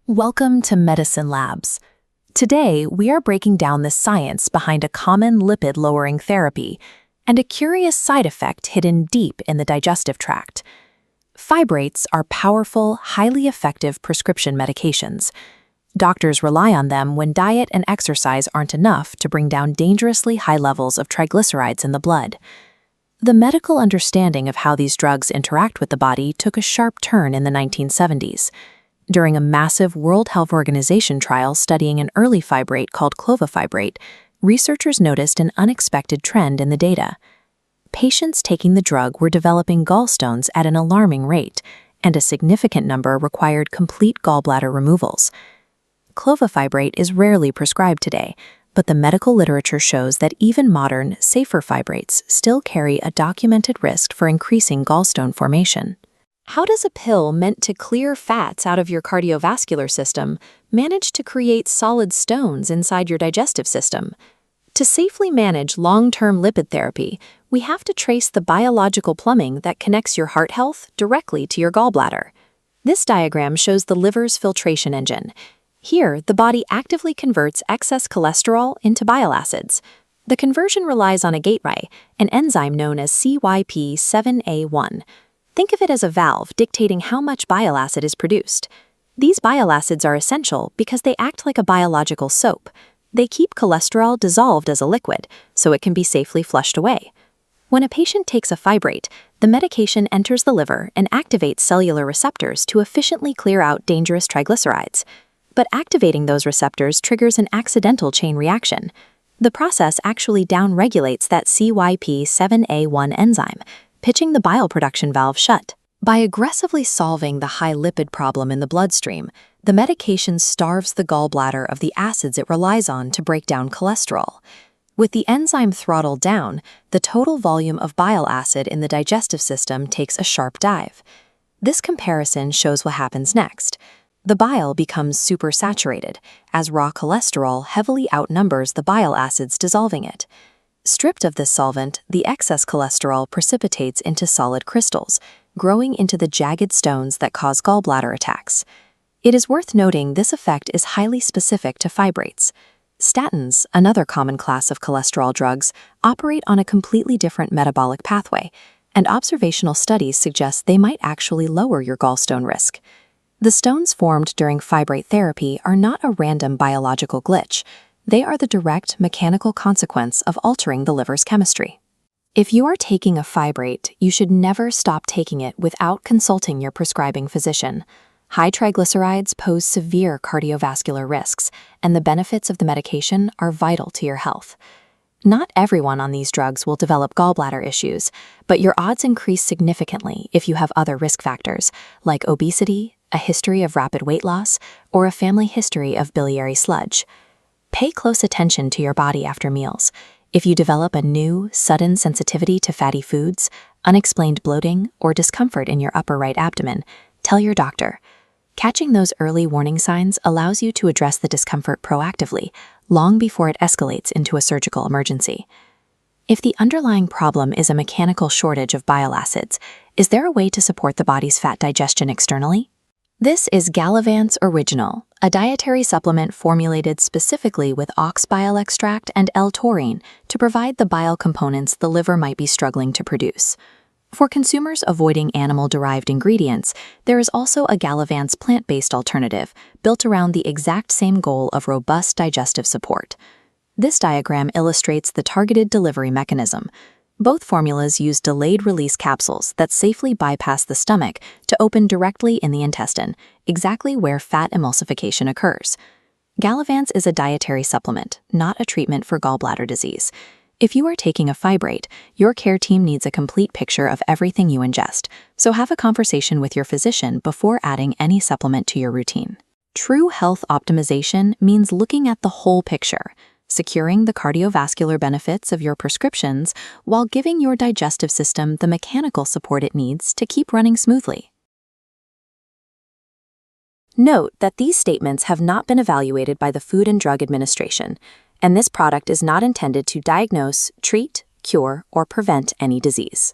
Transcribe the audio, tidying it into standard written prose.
Welcome to Medisyn Labs. Today, we are breaking down the science behind a common lipid-lowering therapy and a curious side effect hidden deep in the digestive tract. Fibrates are powerful, highly effective prescription medications. Doctors rely on them when diet and exercise aren't enough to bring down dangerously high levels of triglycerides in the blood. The medical understanding of how these drugs interact with the body took a sharp turn in the 1970s. During a massive World Health Organization trial studying an early fibrate called Clofibrate, researchers noticed an unexpected trend in the data. Patients taking the drug were developing gallstones at an alarming rate, and a significant number required complete gallbladder removals. Clofibrate is rarely prescribed today, but the medical literature shows that even modern, safer fibrates still carry a documented risk for increasing gallstone formation. How does a pill meant to clear fats out of your cardiovascular system manage to create solid stones inside your digestive system? To safely manage long-term lipid therapy, we have to trace the biological plumbing that connects your heart health directly to your gallbladder. This diagram shows the liver's filtration engine. Here, the body actively converts excess cholesterol into bile acids. The conversion relies on a gateway, an enzyme known as CYP7A1. Think of it as a valve dictating how much bile acid is produced. These bile acids are essential because they act like a biological soap. They keep cholesterol dissolved as a liquid, so it can be safely flushed away. When a patient takes a fibrate, the medication enters the liver and activates cellular receptors to efficiently clear out dangerous triglycerides. But activating those receptors triggers an accidental chain reaction. The process actually downregulates that CYP7A1 enzyme, pitching the bile production valve shut. By aggressively solving the high lipid problem in the bloodstream, the medication starves the gallbladder of the acids it relies on to break down cholesterol. With the enzyme throttled down, the total volume of bile acid in the digestive system takes a sharp dive. This comparison shows what happens next. The bile becomes supersaturated, as raw cholesterol heavily outnumbers the bile acids dissolving it. Stripped of this solvent, the excess cholesterol precipitates into solid crystals, growing into the jagged stones that cause gallbladder attacks. It is worth noting this effect is highly specific to fibrates. Statins, another common class of cholesterol drugs, operate on a completely different metabolic pathway, and observational studies suggest they might actually lower your gallstone risk. The stones formed during fibrate therapy are not a random biological glitch. They are the direct mechanical consequence of altering the liver's chemistry. If you are taking a fibrate, you should never stop taking it without consulting your prescribing physician. High triglycerides pose severe cardiovascular risks, and the benefits of the medication are vital to your health. Not everyone on these drugs will develop gallbladder issues, but your odds increase significantly if you have other risk factors, like obesity, a history of rapid weight loss, or a family history of biliary sludge. Pay close attention to your body after meals. If you develop a new, sudden sensitivity to fatty foods, unexplained bloating, or discomfort in your upper right abdomen, tell your doctor. Catching those early warning signs allows you to address the discomfort proactively, long before it escalates into a surgical emergency. If the underlying problem is a mechanical shortage of bile acids, is there a way to support the body's fat digestion externally? This is Gallavance Original, a dietary supplement formulated specifically with ox bile extract and L-taurine to provide the bile components the liver might be struggling to produce. For consumers avoiding animal-derived ingredients, there is also a Gallavance plant-based alternative built around the exact same goal of robust digestive support. This diagram illustrates the targeted delivery mechanism. Both formulas use delayed-release capsules that safely bypass the stomach to open directly in the intestine, exactly where fat emulsification occurs. Gallavance is a dietary supplement, not a treatment for gallbladder disease. If you are taking a fibrate, your care team needs a complete picture of everything you ingest, so have a conversation with your physician before adding any supplement to your routine. True health optimization means looking at the whole picture, securing the cardiovascular benefits of your prescriptions while giving your digestive system the mechanical support it needs to keep running smoothly. Note that these statements have not been evaluated by the Food and Drug Administration, and this product is not intended to diagnose, treat, cure, or prevent any disease.